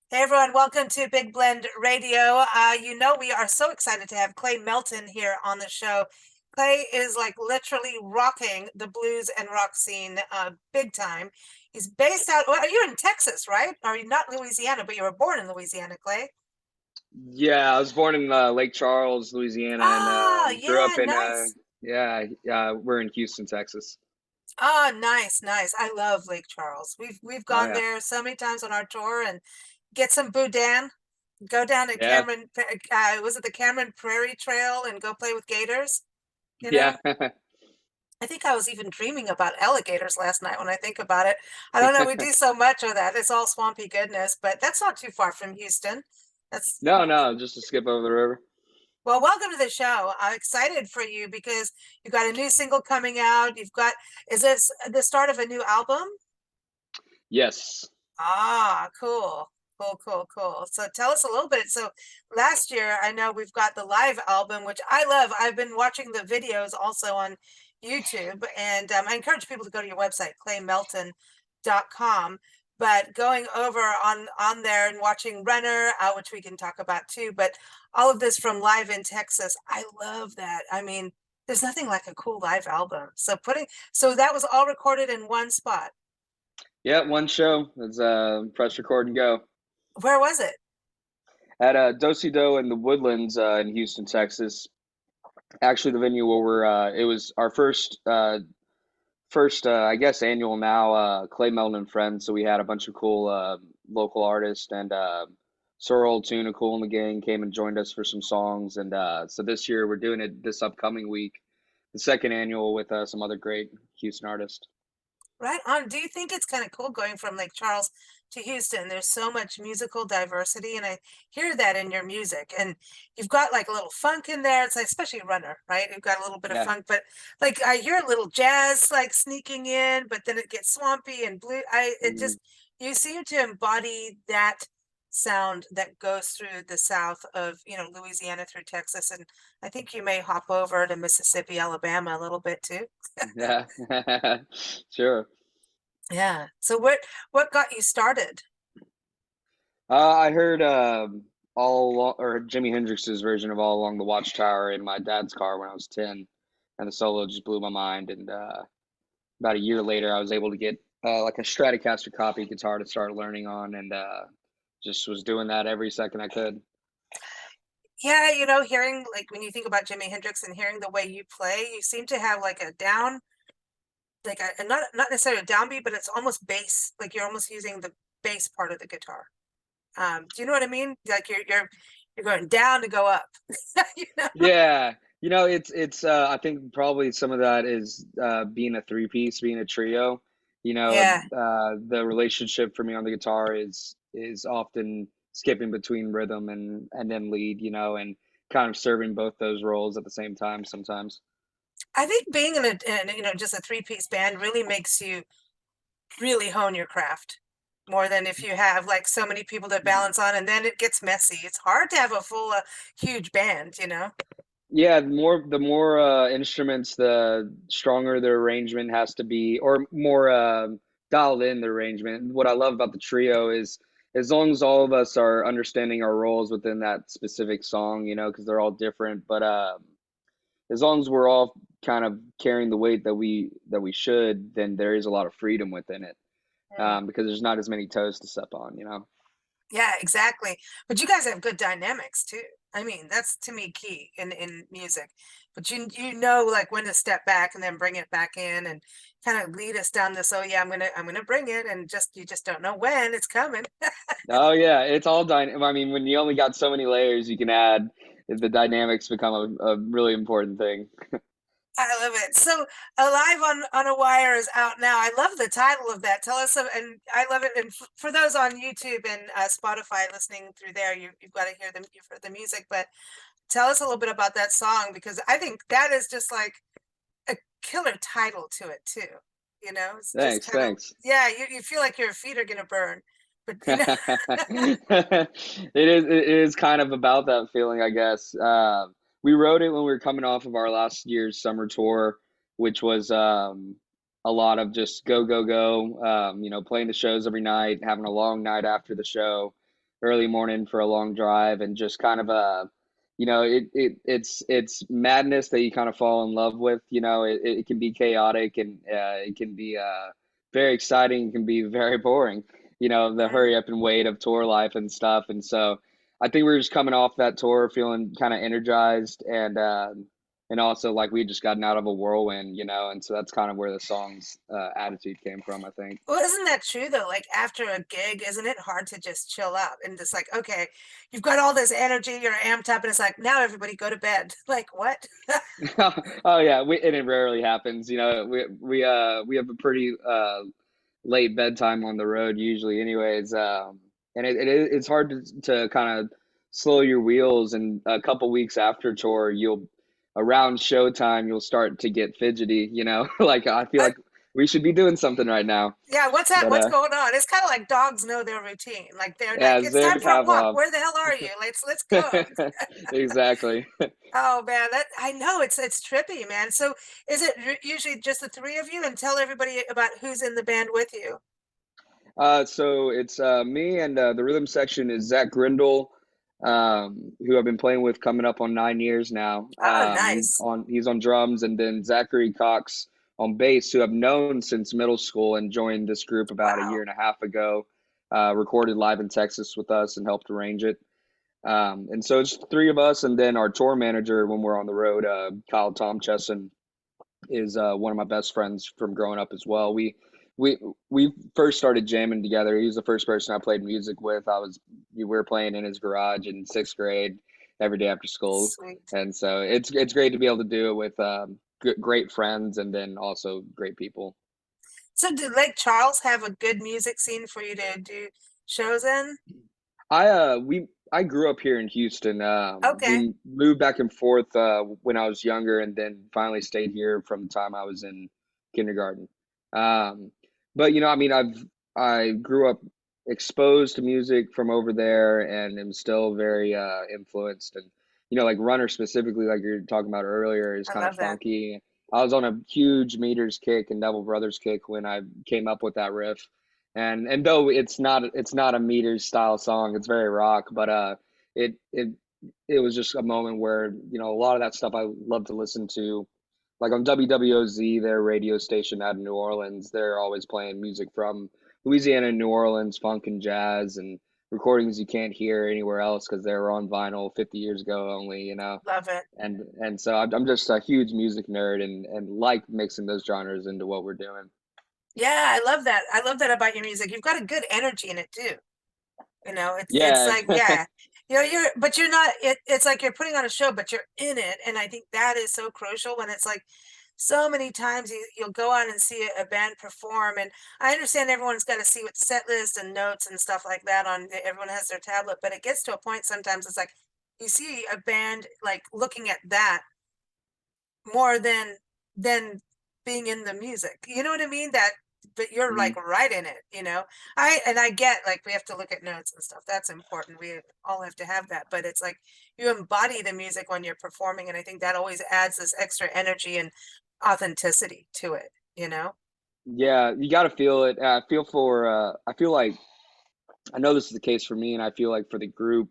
Hey everyone, welcome to Big Blend Radio. We are so excited to have Clay Melton here on the show. Clay is like literally rocking the blues and rock scene big time. He's based out, well, are you in Texas, right? Are you not Louisiana, but you were born in Louisiana, Clay? Yeah, I was born in Lake Charles, Louisiana, and Oh, grew up yeah, in nice. we're in Houston, Texas. Oh, nice, nice. I love Lake Charles. We've Oh gone yeah, there so many times on our tour and get some boudin, go down to yeah, Was it the Cameron Prairie Trail and go play with gators, you yeah, know? I think I was even dreaming about alligators last night when I think about it. I don't know, we do so much of that. It's all swampy goodness, but that's not too far from Houston. That's no, no, just to skip over the river. well, welcome to the show. I'm excited for you because you've got a new single coming out. Is this the start of a new album? Yes, Ah, cool. Cool, cool, cool. So tell us a little bit. So last year, I know we've got the live album, which I love. I've been watching the videos also on YouTube, and I encourage people to go to your website, claymelton.com. But going over on there and watching Runner, which we can talk about too, but all of this from Live in Texas, I love that. I mean, there's nothing like a cool live album. So that was all recorded in one spot. yeah, one show. It's press record and go Where was it? at Do Do in the Woodlands in Houston, Texas. Actually, the venue where it was our first I guess annual now Clay Melton and Friends. So we had a bunch of cool local artists and Sorrel Tuna Cool in the Gang came and joined us for some songs. And so this year we're doing it this upcoming week, the second annual with some other great Houston artists. Right on. Do you think it's kind of cool going from Lake Charles to Houston? There's so much musical diversity, and I hear that in your music. And you've got like a little funk in there. It's like, especially Runner, right? You've got a little bit of Yeah. funk, but like I hear a little jazz like sneaking in, but then it gets swampy and blue. It Mhm. just you seem to embody that sound that goes through the south of, Louisiana through Texas, and I think you may hop over to Mississippi, Alabama a little bit too. Yeah. Sure. Yeah. So what got you started? I heard all along, or Jimi Hendrix's version of All Along the Watchtower in my dad's car when I was 10, and the solo just blew my mind. And about a year later, I was able to get like a Stratocaster copy guitar to start learning on, and just was doing that every second I could. Yeah, hearing like when you think about Jimi Hendrix and hearing the way you play, you seem to have like a down, like not necessarily a downbeat, but it's almost bass. Like you're almost using the bass part of the guitar. Do you know what I mean? Like you're going down to go up. You know? Yeah, it's I think probably some of that is being a three piece, being a trio. Yeah. The relationship for me on the guitar is often skipping between rhythm and then lead, and kind of serving both those roles at the same time sometimes. I think being in just a three-piece band really makes you really hone your craft more than if you have like so many people to balance on, and then it gets messy. It's hard to have a full huge band. Yeah, the more instruments, the stronger the arrangement has to be, or more dialed in the arrangement. What I love about the trio is as long as all of us are understanding our roles within that specific song, because they're all different, but as long as we're all kind of carrying the weight that we should, then there is a lot of freedom within it, because there's not as many toes to step on. Yeah, exactly. But you guys have good dynamics too. I mean, that's to me key in music. But you know like when to step back and then bring it back in and kind of lead us down this, oh yeah, I'm gonna bring it, and just you just don't know when it's coming. Oh yeah, it's all I mean, when you only got so many layers you can add, the dynamics become a really important thing. I love it. So Alive on a Wire is out now. I love the title of that. Tell us and I love it. And for those on YouTube and Spotify listening through there, you've got to hear them, you've heard the music, but tell us a little bit about that song because I think that is just like a killer title to it too. It's just Thanks, kind of, thanks. yeah, you feel like your feet are gonna burn, but It is kind of about that feeling, I guess. We wrote it when we were coming off of our last year's summer tour, which was a lot of just go, go, go, playing the shows every night, having a long night after the show. early morning for a long drive, and just kind of it's madness that you kind of fall in love with. It can be chaotic, and it can be very exciting. It can be very boring. The Mhm. hurry up and wait of tour life and stuff. And so I think we were just coming off that tour feeling kind of energized, and also like we just gotten out of a whirlwind, and so that's kind of where the song's attitude came from, I think. Well, isn't that true though? Like after a gig, isn't it hard to just chill out and just like, okay, you've got all this energy, you're amped up, and it's like, now everybody go to bed. Like, what? Oh yeah, and it rarely happens. We have a pretty late bedtime on the road usually, anyways. And it's hard to kind of slow your wheels. And a couple weeks after tour, you'll around showtime, you'll start to get fidgety. Like I feel Uh, like we should be doing something right now. yeah, what's that? But What's going on? It's kind of like dogs know their routine. Like they're yeah, like, it's it's very time for a walk. Pavlov. Where the hell are you? Let's go. Exactly. Oh man, that I know it's trippy, man. So is it usually just the three of you? And tell everybody about who's in the band with you. So it's me, and the rhythm section is Zach Grindle, who I've been playing with coming up on 9 years now. Oh, nice. He's on drums, and then Zachary Cox on bass, who I've known since middle school and joined this group about a Wow. year and a half ago. Recorded live in Texas with us and helped arrange it. And so it's three of us, and then our tour manager when we're on the road, Kyle Tomchesson, is one of my best friends from growing up as well. We we first started jamming together. He was the first person I played music with. We were playing in his garage in sixth grade every day after school, Sweet. and so it's great to be able to do it with great friends and then also great people. So did Lake Charles have a good music scene for you to do shows in? I grew up here in Houston. Okay. We moved back and forth when I was younger, and then finally stayed here from the time I was in kindergarten. Um, but I mean, I grew up exposed to music from over there, and am still very influenced. And like Runner specifically, like you're talking about earlier, is I kind of love that. funky. I was on a huge Meters kick and Devil Brothers kick when I came up with that riff. And though it's not a Meters style song, it's very rock, but it it it was just a moment where a lot of that stuff I love to listen to, like on WWOZ, their radio station out of New Orleans. They're always playing music from Louisiana and New Orleans, funk and jazz, and recordings you can't hear anywhere else because they were on vinyl 50 years ago only. Love it. And so I'm just a huge music nerd, and like mixing those genres into what we're doing. Yeah, I love that. I love that about your music. You've got a good energy in it too. It's Yeah. like, yeah, but you're not, it's like you're putting on a show, but you're in it. And I think that is so crucial when it's like so many times you'll go out and see a band perform. And I understand everyone's got to see what set list and notes and stuff like that everyone has their tablet, but it gets to a point sometimes it's like you see a band like looking at that more than being in the music. You know what I mean? But you're like Mhm. right in it. I get like we have to look at notes and stuff. That's important. We all have to have that. But it's like you embody the music when you're performing, and I think that always adds this extra energy and authenticity to it. Yeah, you got to feel it. I feel like I know this is the case for me, and I feel like for the group,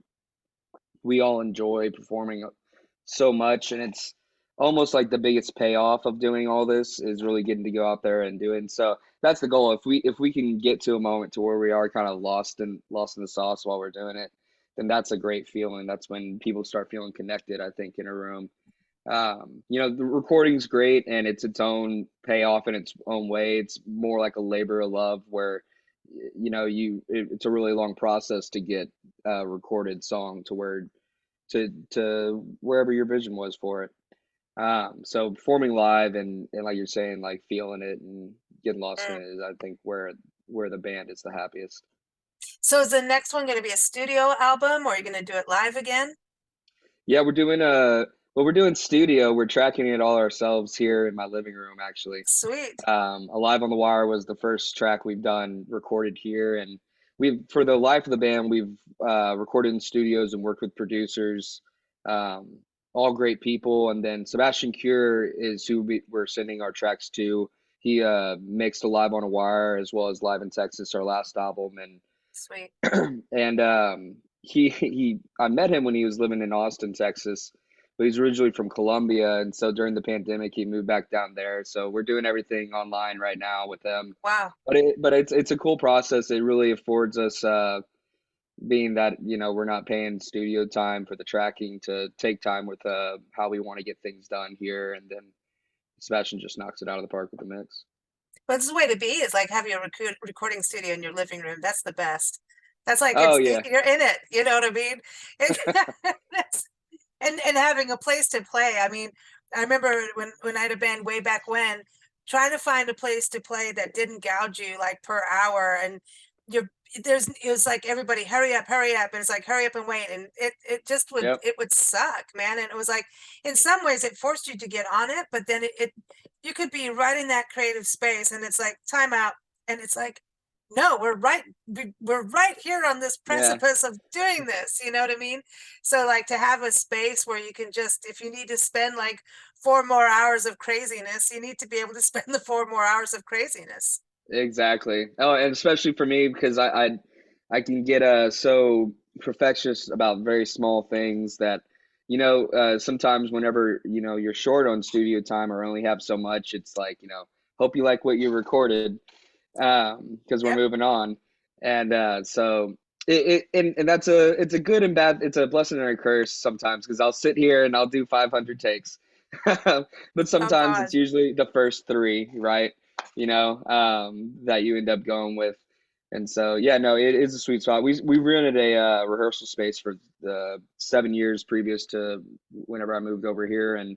we all enjoy performing so much, and it's almost like the biggest payoff of doing all this is really getting to go out there and do it. And so that's the goal. If we can get to a moment to where we are kind of lost in the sauce while we're doing it, then that's a great feeling. That's when people start feeling connected, I think, in a room. The recording's great, and it's its own payoff in its own way. It's more like a labor of love where it's a really long process to get a recorded song to wherever your vision was for it. So performing live, and like you're saying, like feeling it and getting lost in Mm. it is, I think, where the band is the happiest. So is the next one going to be a studio album, or are you going to do it live again? Yeah, we're doing studio. We're tracking it all ourselves here in my living room, actually. Sweet. Alive on the Wire was the first track we've done recorded here, and for the life of the band, we've recorded in studios and worked with producers, um, all great people. And then Sebastian Cure is who we're sending our tracks to. He mixed Alive on a Wire as well as Live in Texas, our last album, and Sweet. And he I met him when he was living in Austin, Texas, but he's originally from Colombia, and so during the pandemic he moved back down there. So we're doing everything online right now with him. Wow. But it's a cool process. It really affords us being that, we're not paying studio time for the tracking to take time with how we want to get things done here, and then Sebastian just knocks it out of the park with the mix. But this is the way to be is like have your recording studio in your living room. That's the best. That's like Oh yeah, you're in it. You know what I mean? And, that's, and having a place to play. I mean, I remember when I had a band way back when, trying to find a place to play that didn't gouge you like per hour, and you're it was like everybody hurry up, and it's like hurry up and wait, and it just would yep, it would suck, man. And it was like in some ways it forced you to get on it, but then it you could be right in that creative space, and it's like time out, and it's like no, we're right here on this yeah. precipice of doing this, you know what I mean? So like to have a space where you can just, if you need to spend like 4 more hours of craziness, you need to be able to spend the 4 more hours of craziness. Exactly. Oh, and especially for me because I can get so perfectionist about very small things that sometimes whenever you're short on studio time or only have so much, it's like hope you like what you recorded, because we're Yep. moving on. And so and that's it's a good and bad, it's a blessing and a curse sometimes because I'll sit here and I'll do 500 takes. But Oh sometimes God. it's usually the first three, right? That you end up going with. And so, yeah, no, it is a sweet spot. We rented a rehearsal space for the 7 years previous to whenever I moved over here, and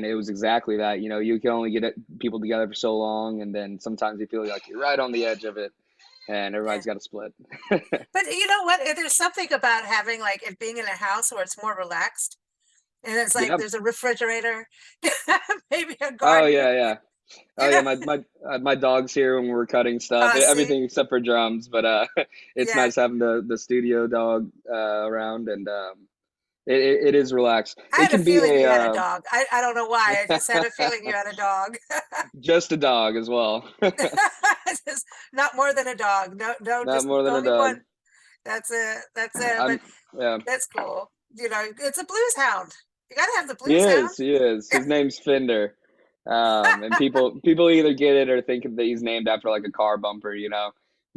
it was exactly that. You can only people together for so long, and then sometimes you feel like you're right on the edge of it, and Yeah. everybody's got to split. But you know what? There's something about having like it being in a house where it's more relaxed. And it's like Yeah. there's a refrigerator, maybe a Oh garden, yeah, yeah. Oh you yeah, know. my dog's here when we're cutting stuff, See, everything except for drums. But it's yeah. nice having the studio dog around, and it is relaxed. I It had a can be feeling you had a a dog. I don't know why. I just had a feeling you had a dog. just a dog as well, Just not more than a dog. No, no, not just more than a only one. dog. That's it. That's it. But I'm yeah. that's cool. You know, it's a blues hound. You gotta have the He blues hound. is. He is. His name's Fender. And people either get it or think that he's named after like a car bumper.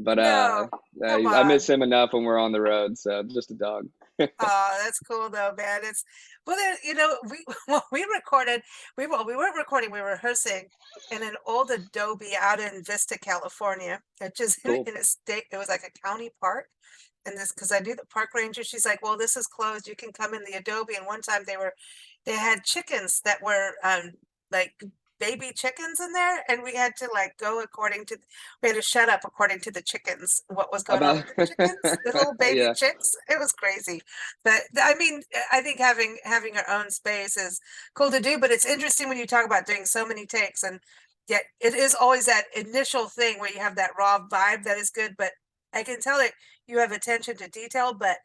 But No, come I on. miss him enough when we're on the road, so just a dog. Oh, that's cool though, man. It's well, there, we well, we recorded. We weren't recording. We were rehearsing in an old Adobe out in Vista, California, which is Cool. in a state. It was like a county park, and this because I knew the park ranger. She's like, "Well, this is closed. You can come in the Adobe." And one time they had chickens that were like baby chickens in there, and we had to like go according to we had to shut up according to the chickens what was going on About with the chickens, the little baby yeah. chicks. It was crazy. But I mean, I think having our own space is cool to do, but it's interesting when you talk about doing so many takes, and yet it is always that initial thing where you have that raw vibe that is good, but I can tell that you have attention to detail, but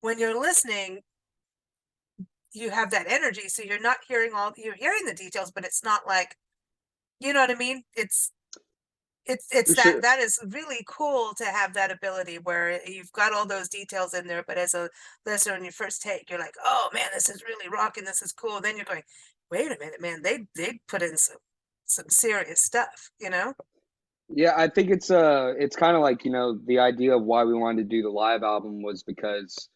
when you're listening, you have that energy, so you're hearing the details, but it's not like, you know what I mean? It's For sure. that is really cool to have that ability where you've got all those details in there, but as a listener, when you first take, you're like, oh man, this is really rocking, this is cool. Then you're going, wait a minute, man, they put in some serious stuff, you know? Yeah, I think it's kind of like, the idea of why we wanted to do the live album was because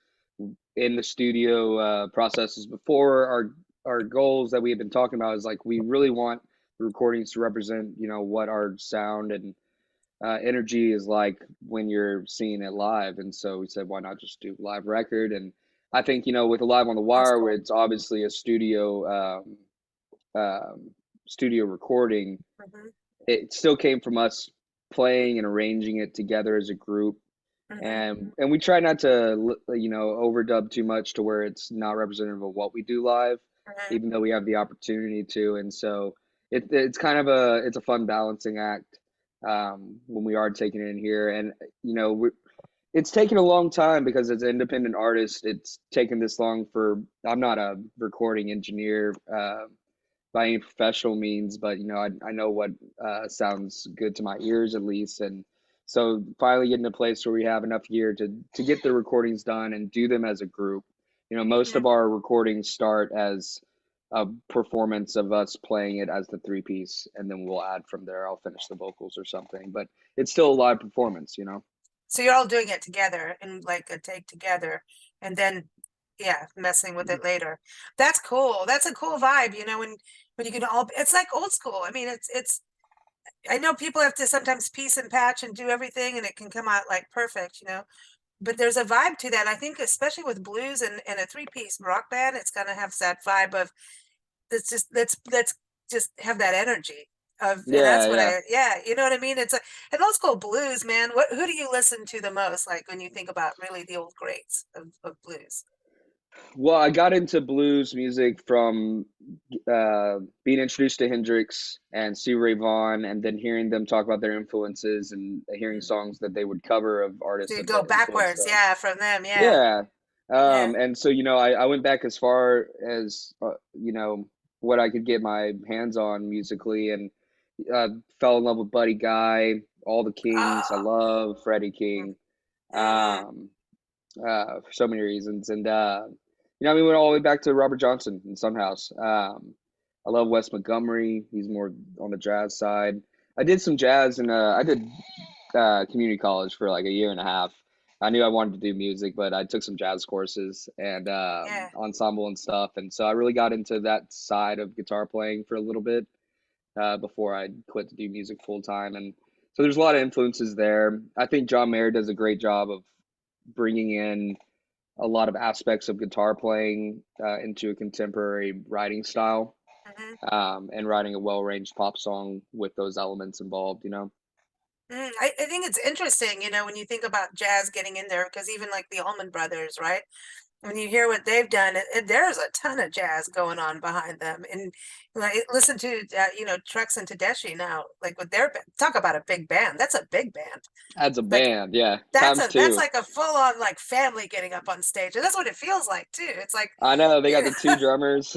in the studio processes before, our goals that we had been talking about is like we really want the recordings to represent, what our sound and energy is like when you're seeing it live. And so we said, why not just do live record? And I think, with Live on the That's Wire, where cool. it's obviously a studio recording, Hmm. it still came from us playing and arranging it together as a group. Hmm. And we try not to overdub too much to where it's not representative of what we do live, Hmm. even though we have the opportunity to. And so it's kind of it's a fun balancing act when we are taking it in here. And it's taken a long time because as an independent artist, it's taken this long for. I'm not a recording engineer by any professional means, but I know what sounds good to my ears at least. And So finally getting to a place where we have enough gear to get the recordings done and do them as a group. You know, most Mhm. of our recordings start as a performance of us playing it as the three piece, and then we'll add from there. I'll finish the vocals or something, but it's still a live performance, you know? So you're all doing it together in like a take together, and then yeah, messing with it later. That's cool. That's a cool vibe, you know, when you can all it's like old school. I mean, it's I know people have to sometimes piece and patch and do everything and it can come out like perfect, you know. But there's a vibe to that. I think especially with blues and a three-piece rock band, it's gonna have that vibe of let's just have that energy of and Yeah, that's what yeah. I yeah, you know what I mean? It's a and old school blues, man. What who do you listen to the most like when you think about really the old greats of blues? Well, I got into blues music from being introduced to Hendrix and Stevie Ray Vaughan, and then hearing them talk about their influences and hearing Mm. songs that they would cover of So artists you that, go that influenced backwards, them. yeah, from them, yeah. Yeah. Yeah. And so, you know, I went back as far as, you know, what I could get my hands on musically and uh, fell in love with Buddy Guy, all the Kings. I Oh. love Freddie King. Mm-hmm. Um, for so many reasons. And you know, I mean, we went all the way back to Robert Johnson in some house. I love Wes Montgomery. He's more on the jazz side. I did some jazz and I did community college for like a year and a half. I knew I wanted to do music, but I took some jazz courses and Yeah. ensemble and stuff. And so I really got into that side of guitar playing for a little bit before I quit to do music full time. And so there's a lot of influences there. I think John Mayer does a great job of bringing in a lot of aspects of guitar playing into a contemporary writing style, Mm-hmm. and writing a well-arranged pop song with those elements involved, you know? I think it's interesting, you know, when you think about jazz getting in there, because even like the Allman Brothers, right? When you hear what they've done, there's a ton of jazz going on behind them. And like, listen to, you know, Trucks and Tedeschi now, like with their talk about a big band. That's a big band. As a Like band, yeah, times that's two. like a full on like family getting up on stage, and that's what it feels like too. It's like, I know they you got know, the two drummers.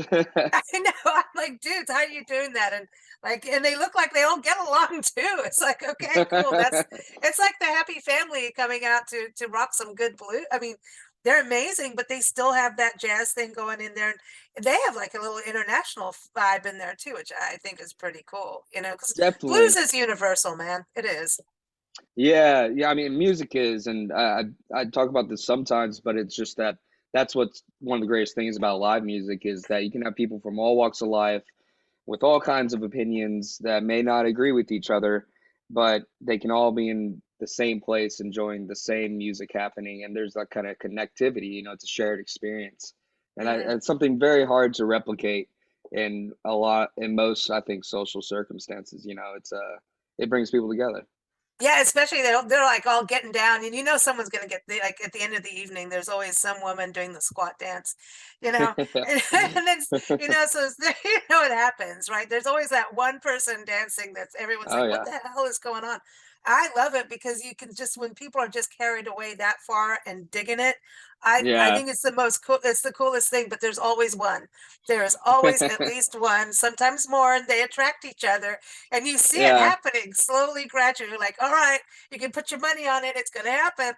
I know. I'm like, dudes, how are you doing that? And like, and they look like they all get along too. It's like, okay, cool. That's it's like the happy family coming out to rock some good blue. I mean, they're amazing, but they still have that jazz thing going in there. And they have like a little international vibe in there too, which I think is pretty cool. You know, because blues Definitely. is universal, man. It is. Yeah, yeah. I mean, music is, and I talk about this sometimes, but it's just that that's what's one of the greatest things about live music is that you can have people from all walks of life with all kinds of opinions that may not agree with each other, but they can all be in the same place enjoying the same music happening, and there's that kind of connectivity. You know, it's a shared experience, and Mhm. it's something very hard to replicate in most, I think, social circumstances. You know, it brings people together. Yeah, especially they're like all getting down, and you know someone's gonna get like at the end of the evening. There's always some woman doing the squat dance, you know, and then you know so you know what happens, right? There's always that one person dancing that's everyone's Oh like, what yeah, the hell is going on? I love it because you can just when people are just carried away that far and digging it, I yeah, think it's the most cool. It's the coolest thing. But there's always one. There is always at least one, sometimes more, and they attract each other and you see it yeah, happening slowly, gradually, like, all right, you can put your money on it, it's gonna happen.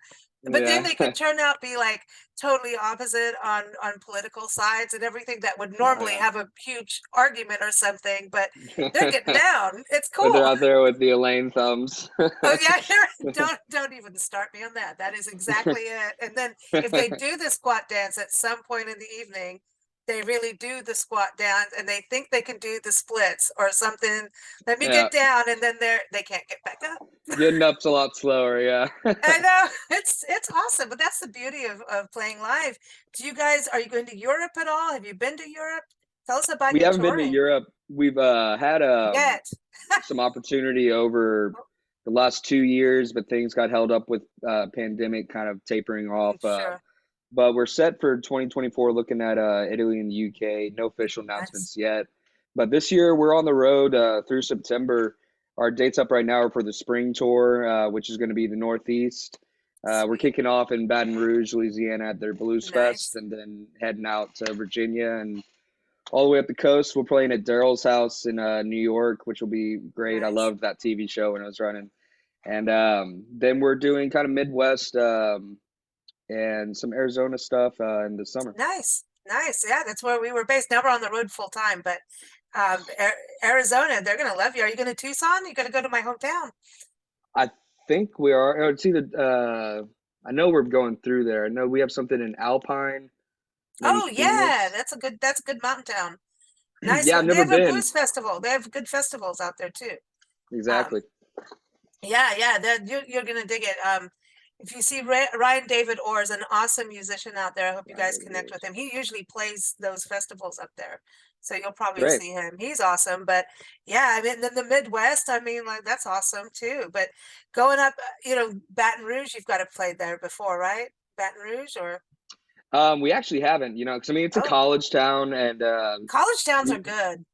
But then yeah. they could turn out be like totally opposite on political sides and everything that would Oh normally yeah. have a huge argument or something, but they're getting down. It's But they're cool. out there with the Elaine thumbs. Oh yeah, don't even start me on that. That is exactly it. And then if they do the squat dance at some point in the evening, they really do the squat dance and they think they can do the splits or something. Let me Yeah, get down and then they can't get back up. getting up's a lot slower. Yeah. I know it's awesome, but that's the beauty of playing live. Do you guys are you going to Europe at all? Have you been to Europe? Tell us about We your haven't been to touring. Europe. We've had Yet. some opportunity over the last 2 years, but things got held up with pandemic kind of tapering off. Sure. But we're set for 2024, looking at Italy and the UK. No official Nice. announcements yet. But this year we're on the road through September. Our dates up right now are for the spring tour, which is going to be the Northeast. We're Sweet. kicking off in Baton Rouge, Louisiana at their Blues Fest, Nice. and then heading out to Virginia and all the way up the coast. We're playing at Daryl's house in New York, which will be great. I Nice. loved that TV show when I was running. And then we're doing kind of Midwest and some Arizona stuff in the summer. Nice, nice. Yeah, that's where we were based. Now we're on the road full time, but Arizona, they're gonna love you. Are you going to Tucson? You're going to go to my hometown? I think we are. It's either I know we're going through there. I know we have something in Alpine, maybe Oh yeah, Phoenix. that's a good mountain town. Nice. Yeah, I've They never have a been. blues festival. They have good festivals out there too. Um, Exactly. yeah, yeah, you're gonna dig it. If you see Ryan David Orr is an awesome musician out there. I hope you Ryan guys David connect with Wars. him. He usually plays those festivals up there, so you'll probably Great. see him. He's awesome. But yeah, I mean, then the Midwest, I mean, like that's awesome too. But going up, Baton Rouge, you've got to play there before, right? Baton Rouge or We actually haven't, because I mean it's a oh, college town, and college towns are we good.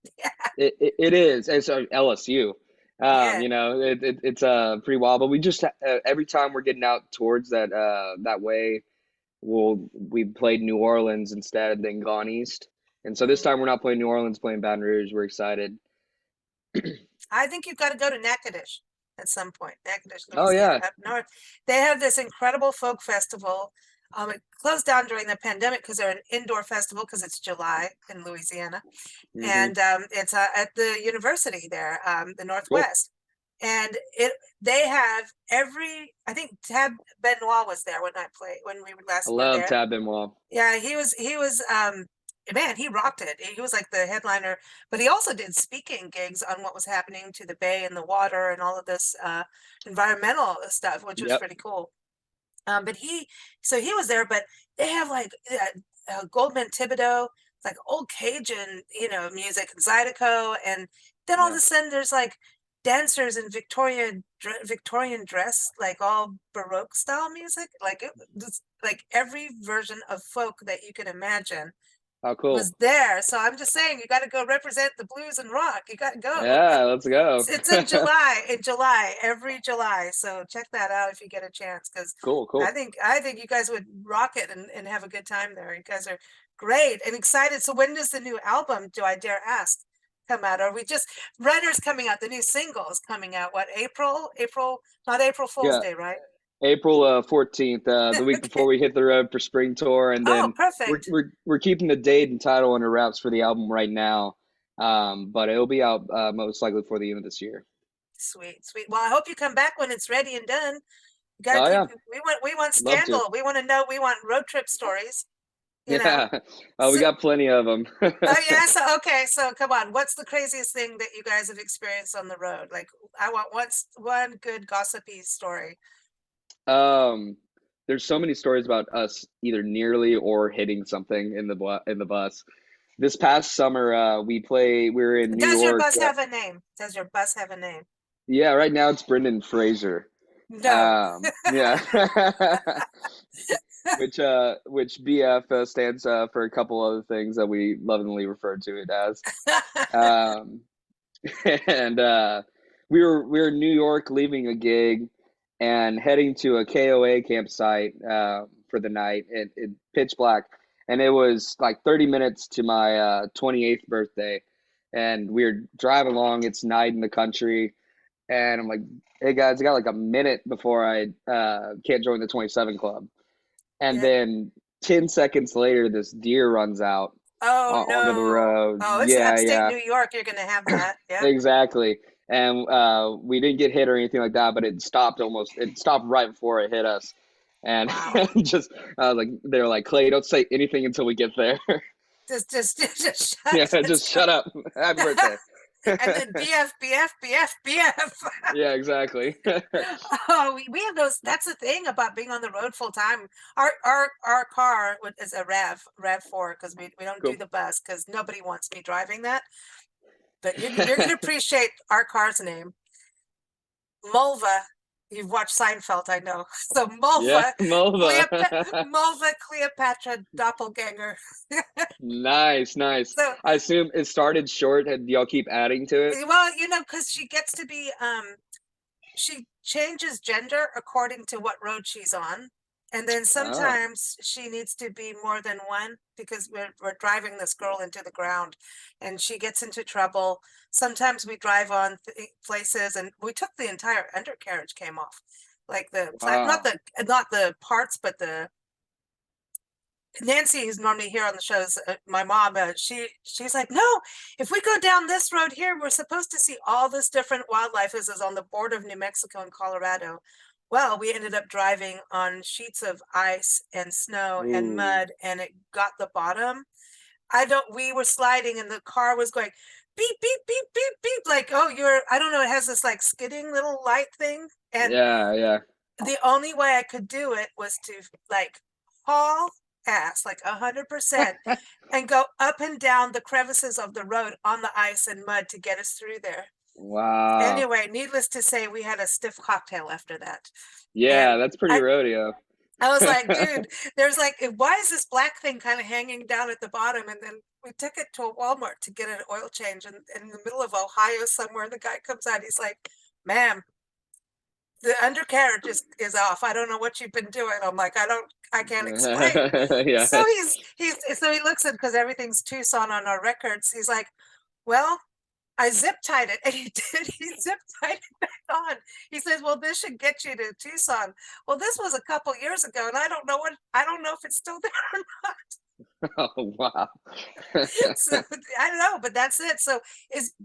it is. It's LSU. Yeah. It's pretty wild, but we just every time we're getting out towards that way, we played New Orleans instead and then gone east. And so this Mhm. time we're not playing New Orleans, playing Baton Rouge. We're excited. I think you've got to go to Natchitoches at some point. Natchitoches, Oh Louisiana, yeah. up north. They have this incredible folk festival. It closed down during the pandemic because they're an indoor festival because it's July in Louisiana, Hmm. and it's at the university there, the Cool. Northwest. And they have every. I think Tab Benoit was there when we I last were love there. Tab Benoit. Yeah, he was man, he rocked it. He was like the headliner, but he also did speaking gigs on what was happening to the bay and the water and all of this environmental stuff, which was Yep. pretty cool. But so he was there, but they have like Goldman Thibodeau, like old Cajun, music, and Zydeco, and then all of Yeah. a sudden there's like dancers in Victorian dress, like all Baroque style music, like like every version of folk that you can imagine How was cool. there. So I'm just saying, you got to go represent the blues and rock. You got to go. Yeah, let's go. It's in July, every July. So check that out if you get a chance, because Cool, I cool. think I think you guys would rock it and have a good time there. You guys are great and excited. So when does the new album, Do I Dare Ask, come out? Are we just Runner's coming out? The new single is coming out. What, April? April, not April Fool's Yeah. Day, right? April 14th, the week before Okay. we hit the road for spring tour, and Oh, then we're perfect. we're we're keeping the date and title under wraps for the album right now. But it'll be out most likely before the end of this year. Sweet, sweet. Well, I hope you come back when it's ready and done. You gotta Oh keep. yeah, We want love to. scandal. We want to know. We want road trip stories. You know. Yeah. We So, got plenty of them. oh yeah. So okay. So come on. What's the craziest thing that you guys have experienced on the road? Like, I want one good gossipy story. Um, there's so many stories about us either nearly or hitting something in the bus. This past summer, we were in New Does your York. bus have a name? Does your bus have a name? Yeah, right now it's Brendan Fraser. No. Yeah. Which BF stands for a couple other things that we lovingly refer to it as. Um, and we were in New York leaving a gig and heading to a KOA campsite for the night. It pitch black, and it was like 30 minutes to my 28th birthday, and we were driving along. It's night in the country, and I'm like, "Hey guys, I got like a minute before I can't join the 27 club." And Yeah. then 10 seconds later, this deer runs out Oh onto the no. road. Oh, it's Yeah, upstate yeah, New York. You're gonna have that. Yep. exactly. And we didn't get hit or anything like that, but it stopped right before it hit us. And Wow. just, I was like, they're like, Clay, don't say anything until we get there. Just Yeah, shut. just shut up. Happy birthday. And then BF, BF, BF, BF. Yeah, exactly. Oh, we have those. That's the thing about being on the road full time. Our car is a Rav 4, because we don't do Cool. the bus because nobody wants me driving that. But you're gonna appreciate our car's name, Mulva. You've watched Seinfeld, I know. So Yeah, Mulva, Mulva. Mulva Cleopatra doppelganger. Nice, nice. So I assume it started short and y'all keep adding to it. well, because she gets to be she changes gender according to what road she's on. And then Oh, sometimes she needs to be more than one because we're driving this girl into the ground and she gets into trouble. Sometimes we drive on places and we took the entire undercarriage came off. Like not wow. the parts, but the Nancy, who's normally here on the shows, my mom, she's like, no, if we go down this road here, we're supposed to see all this different wildlife. This is on the border of New Mexico and Colorado. Well, we ended up driving on sheets of ice and snow and Ooh, mud, and it got the bottom. We were sliding, and the car was going beep, beep, beep, beep, beep. Like, oh, I don't know, it has this like skidding little light thing. And yeah, yeah. the only way I could do it was to like haul ass like 100% and go up and down the crevices of the road on the ice and mud to get us through there. Wow. Anyway, needless to say, we had a stiff cocktail after that. Yeah, And that's pretty I rodeo. I was like, dude, there's like, why is this black thing kind of hanging down at the bottom? And then we took it to a Walmart to get an oil change. And in the middle of Ohio somewhere, the guy comes out, he's like, ma'am, the undercarriage is off. I don't know what you've been doing. I'm like, I can't explain. Yeah. So so he looks at, because everything's Tucson on our records. He's like, well, I zip tied it. And he did. He zip tied it back on. He says, well, this should get you to Tucson. Well, this was a couple years ago, and I don't know if it's still there or not. Oh, wow. So I don't know, but that's it. So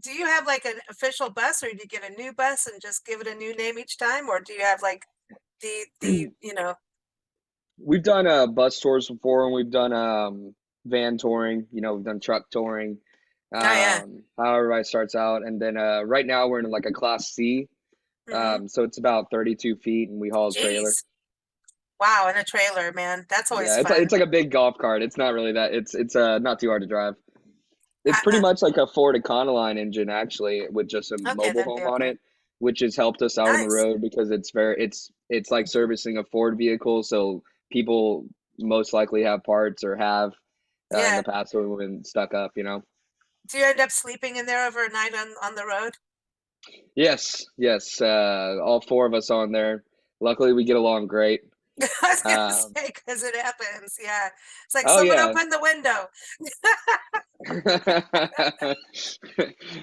do you have like an official bus, or do you get a new bus and just give it a new name each time? Or do you have like the We've done bus tours before, and we've done van touring. We've done truck touring. oh yeah. How everybody starts out, and then right now we're in like a class C. Mm-hmm. So it's about 32 feet, and we haul a trailer. Jeez. Wow, in a trailer, man. That's always Yeah, it's fun. like a big golf cart. It's not really that. It's not too hard to drive. It's pretty Uh-uh. much like a Ford Econoline engine actually, with just a Okay, mobile that'd be home on okay. it, which has helped us out on the Nice. road because it's like servicing a Ford vehicle, so people most likely have parts or have in Yeah. the past when we've been stuck up. Do you end up sleeping in there overnight on the road? Yes, yes, all four of us on there. Luckily, we get along great. I was gonna Um, say, because it happens. Yeah. It's like oh someone yeah. open the window.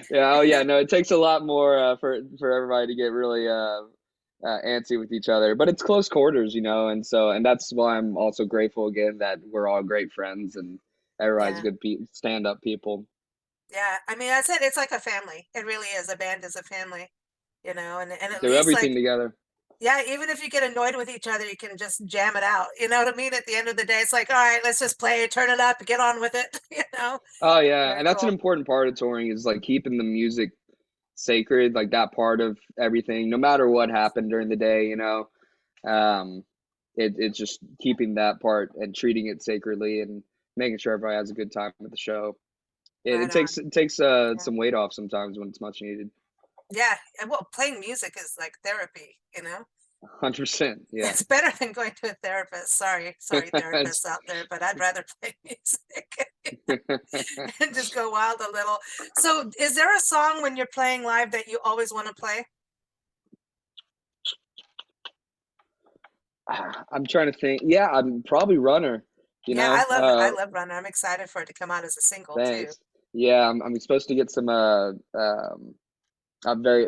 Yeah, oh yeah, no, it takes a lot more for everybody to get really antsy with each other, but it's close quarters, and that's why I'm also grateful again that we're all great friends and everybody's Yeah. good stand-up people. Yeah. I mean, I said it's like a family. It really is. A band is a family, and at Do least everything like, together. yeah, even if you get annoyed with each other, you can just jam it out. You know what I mean? At the end of the day, it's like, all right, let's just play, turn it up, get on with it, you know? Oh yeah, Very and that's an cool. important part of touring is like keeping the music sacred, like that part of everything, no matter what happened during the day. Um, it's just keeping that part and treating it sacredly and making sure everybody has a good time with the show. It, Right it on. takes it takes Yeah. some weight off sometimes when it's much needed. Yeah. And well, playing music is like therapy. 100%. Yeah. It's better than going to a therapist. Sorry, therapists out there, but I'd rather play music and just go wild a little. So, is there a song when you're playing live that you always want to play? I'm trying to think. Yeah, I'm probably Runner, you Yeah, know. I love Runner. I'm excited for it to come out as a single too. Thanks. Yeah, I'm supposed to get some I'm very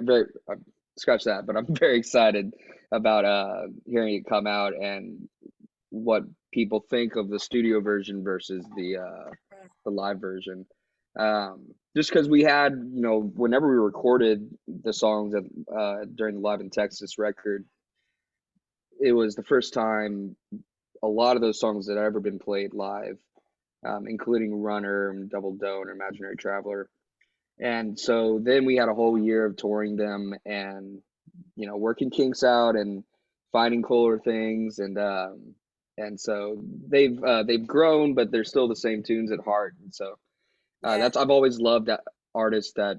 scratch that, but I'm very excited about hearing it come out and what people think of the studio version versus Mm, the live version. Just because we had, whenever we recorded the songs during the Live in Texas record, it was the first time a lot of those songs had ever been played live, including Runner and Double Doe and Imaginary Traveler. And so then we had a whole year of touring them and working kinks out and finding cooler things and so they've grown, but they're still the same tunes at heart. And so yeah. that's I've always loved that artists that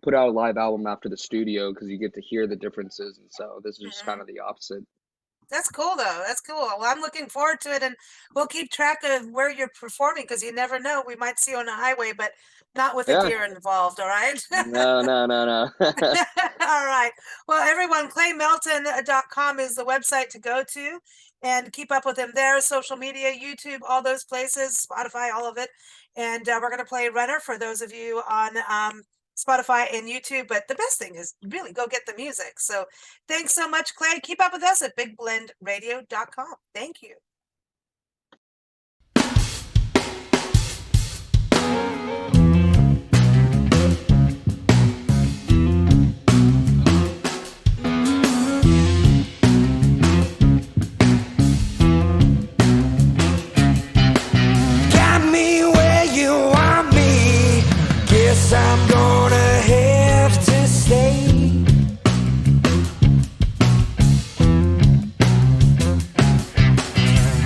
put out a live album after the studio because you get to hear the differences. And so this is just kind Mhm. of the opposite. That's cool though. That's cool. Well, I'm looking forward to it, and we'll keep track of where you're performing because you never know. We might see you on the highway, but not with a Yeah. deer involved. All right. No, no, no, no. All right. Well, everyone, claymelton.com is the website to go to. and keep up with him there. Social media, YouTube, all those places, Spotify, all of it. And we're going to play Runner for those of you on Spotify and YouTube. But the best thing is really go get the music. So thanks so much, Clay. Keep up with us at bigblendradio.com. Thank you. I'm gonna have to stay.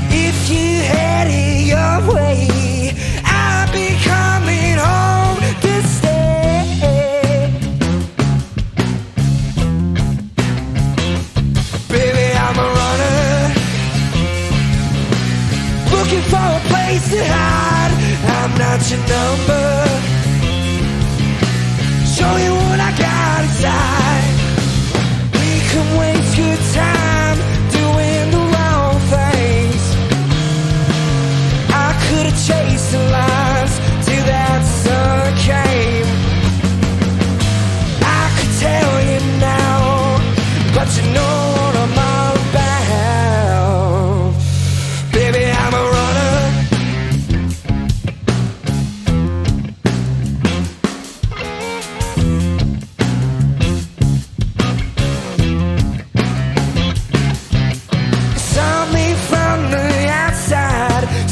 If you had it your way, I'd be coming home to stay. Baby, I'm a runner, looking for a place to hide. I'm not your number, show you what I got inside. We can waste good time doing the wrong things. I could have chased the lines till that sun came. I could tell you now, but you know what I'm all about. Baby, I'm a runner.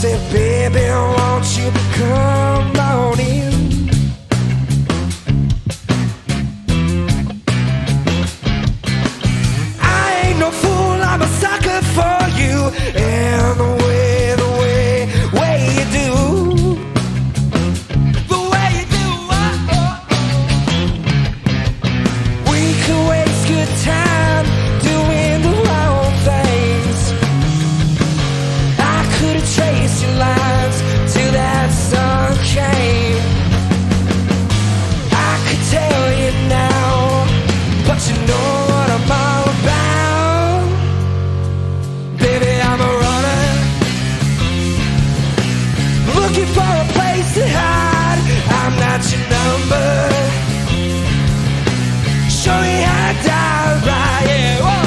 Said, baby, won't you come on in? I ain't no fool, I'm a sucker for you. And the way you do, the way you do, we could waste good time doing the wrong things. Could've traced your lines till that sun came. I could tell you now, but you know what I'm all about. Baby, I'm a runner, looking for a place to hide. I'm not your number, show you how to die right. Yeah, whoa.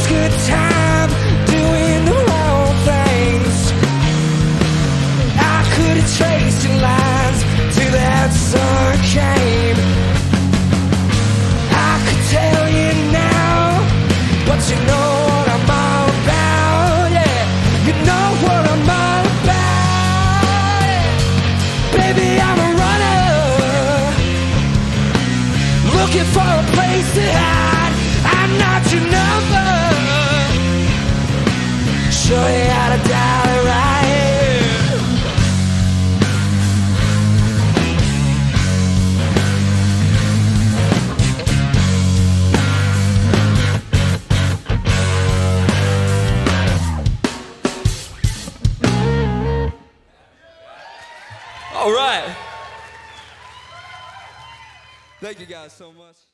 Good time doing the wrong things. I could have traced your lines till that sun came. I could tell you now, but you know what I'm all about. Yeah, you know what I'm all about. Yeah. Baby, I'm a runner, looking for a place to hide. I'm not your number, show you how to die right here. All right. Thank you guys so much.